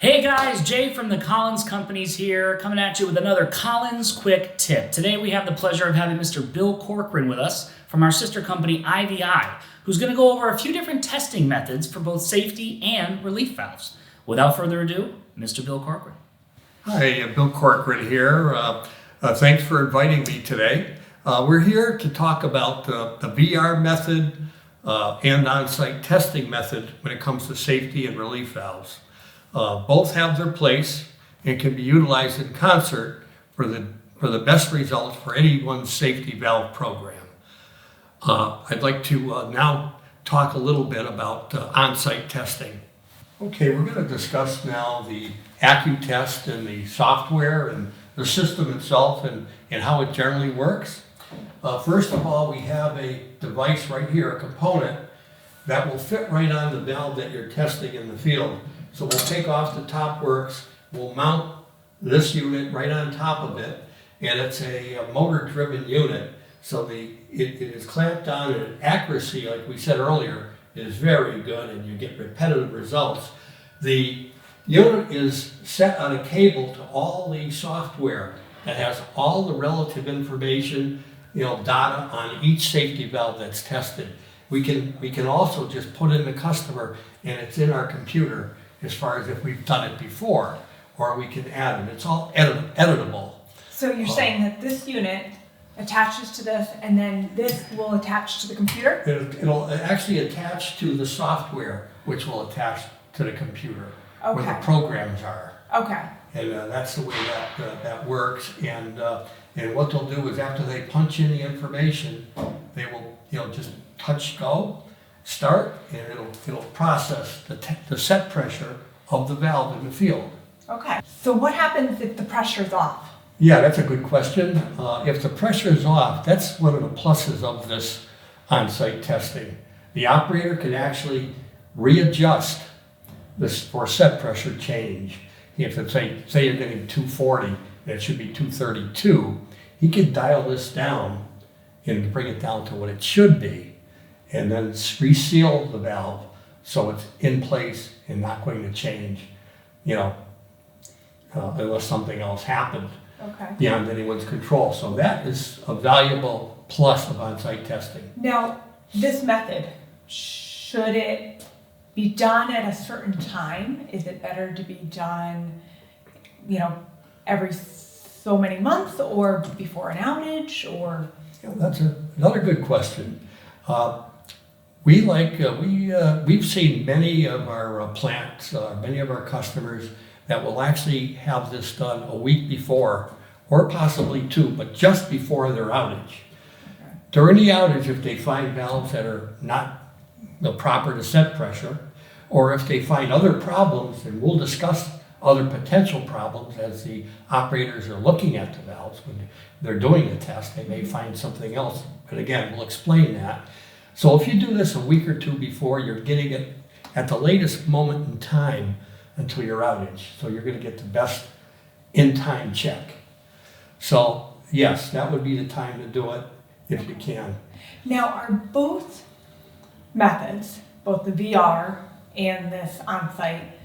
Hey guys, Jay from the Collins Companies here, coming at you with another Collins Quick Tip. Today we have the pleasure of having Mr. Bill Corcoran with us from our sister company IVI, who's going to go over a few different testing methods for both safety and relief valves. Without further ado, Mr. Bill Corcoran. Hi, Bill Corcoran here. Thanks for inviting me today. We're here to talk about the VR method and on-site testing method when it comes to safety and relief valves. Both have their place and can be utilized in concert for the best results for anyone's safety valve program. I'd like to now talk a little bit about on-site testing. Okay, we're going to discuss now the Acutest and the software and the system itself and how it generally works. First of all, we have a device right here, a component that will fit right on the valve that you're testing in the field. So we'll take off the top works, we'll mount this unit right on top of it, and it's a motor-driven unit. So it is clamped on, and accuracy, like we said earlier, is very good, and you get repetitive results. The unit is set on a cable to all the software that has all the relative information, data on each safety valve that's tested. We can also just put in the customer, and it's in our computer as far as if we've done it before, or we can add it. It's all editable. So you're saying that this unit attaches to this, and then this will attach to the computer? It'll actually attach to the software, which will attach to the computer, where the programs are. Okay. And that's the way that works. And what they'll do is after they punch in the information, they will just touch go, start, and it'll process the set pressure of the valve in the field. Okay. So what happens if the pressure's off? Yeah, that's a good question. If the pressure is off, that's one of the pluses of this on-site testing. The operator can actually readjust this for set pressure change. If it's say you're getting 240 and it should be 232, he can dial this down and bring it down to what it should be, and then reseal the valve so it's in place and not going to change, unless something else happens beyond anyone's control. So that is a valuable plus of on-site testing. Now, this method, should it be done at a certain time? Is it better to be done, every so many months, or before an outage, or? That's another good question. We've seen many of our plants, many of our customers that will actually have this done a week before, or possibly two, but just before their outage. Okay. During the outage, if they find valves that are not proper to set pressure, or if they find other problems, and we'll discuss other potential problems as the operators are looking at the valves when they're doing the test, they may find something else. But again, we'll explain that. So if you do this a week or two before, you're getting it at the latest moment in time until your outage. So you're going to get the best in-time check. So yes, that would be the time to do it if you can. Now, are both methods, both the VR and this on-site,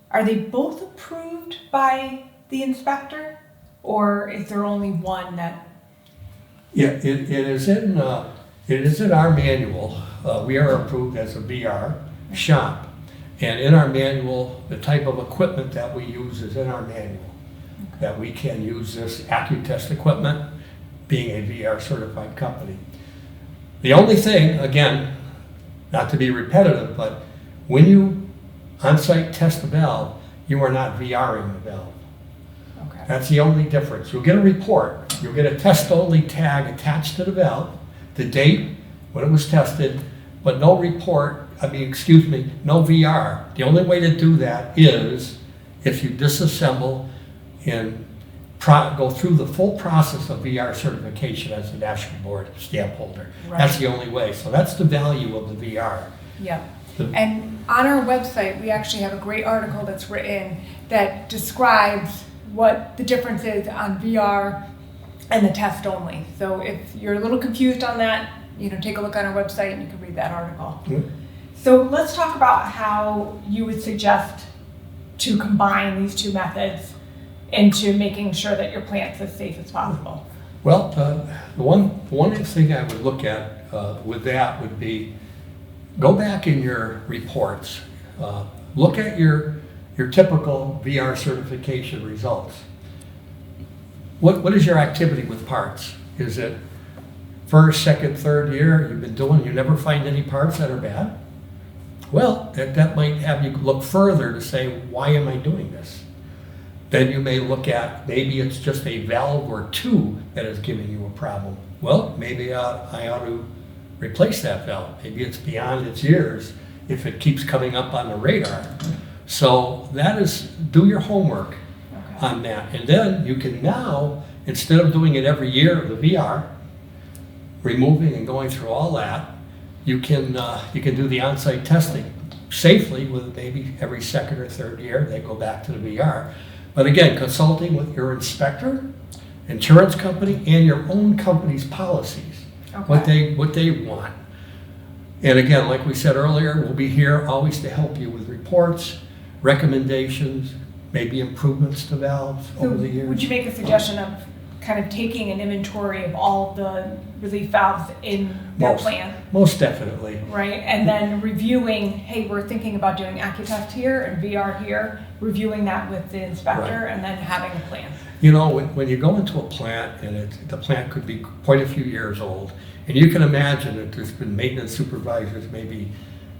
are they both approved by the inspector, or is there only one that? Yeah, it is in our manual. We are approved as a VR shop, and in our manual, the type of equipment that we use is in our manual. That we can use this Acutest equipment, being a VR certified company. The only thing, again, not to be repetitive, but when you on-site test the valve, you are not VRing the valve. Okay. That's the only difference. You'll get a report. You'll get a test-only tag attached to the valve, the date, when it was tested, but no report, no VR. The only way to do that is if you disassemble and go through the full process of VR certification as a national board stamp holder. Right. That's the only way. So that's the value of the VR. Yeah. And on our website, we actually have a great article that's written that describes what the difference is on VR and the test only. So if you're a little confused on that, take a look on our website and you can read that article. Mm-hmm. So let's talk about how you would suggest to combine these two methods into making sure that your plant's as safe as possible? Well, the one thing I would look at with that would be, go back in your reports, look at your typical VR certification results. What is your activity with parts? Is it first, second, third year you've been doing, you never find any parts that are bad? Well, that might have you look further to say, why am I doing this? Then you may look at, maybe it's just a valve or two that is giving you a problem. Well, maybe I ought to replace that valve. Maybe it's beyond its years if it keeps coming up on the radar. So that is, do your homework on that. And then you can now, instead of doing it every year, the VR, removing and going through all that, you can do the on-site testing safely with maybe every second or third year, they go back to the VR. But again, consulting with your inspector, insurance company, and your own company's policies, what they want. And again, like we said earlier, we'll be here always to help you with reports, recommendations, maybe improvements to valves over the years. Would you make a suggestion of kind of taking an inventory of all the relief valves in that plant? Most definitely. Right, and then reviewing, hey, we're thinking about doing Acutest here and VR here, reviewing that with the inspector, and then having a plan. You know, when you go into a plant, and the plant could be quite a few years old, and you can imagine that there's been maintenance supervisors, maybe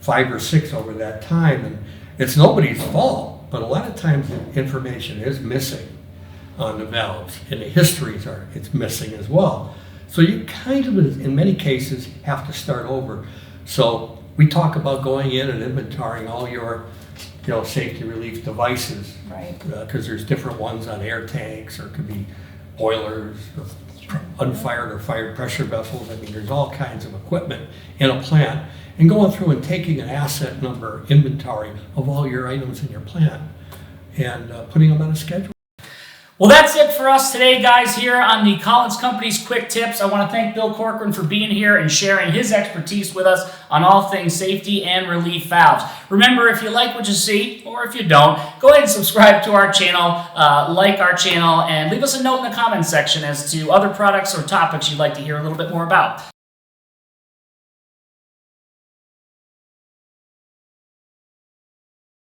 5 or 6 over that time, and it's nobody's fault, but a lot of times the information is missing on the valves, and the histories it's missing as well. So you kind of, in many cases, have to start over. So we talk about going in and inventorying all your safety relief devices, right? Because there's different ones on air tanks, or it could be boilers, or unfired or fired pressure vessels. I mean, there's all kinds of equipment in a plant, and going through and taking an asset number inventory of all your items in your plant and putting them on a schedule. Well, that's it for us today, guys, here on the Collins Company's Quick Tips. I want to thank Bill Corcoran for being here and sharing his expertise with us on all things safety and relief valves. Remember, if you like what you see, or if you don't, go ahead and subscribe to our channel, like our channel, and leave us a note in the comments section as to other products or topics you'd like to hear a little bit more about.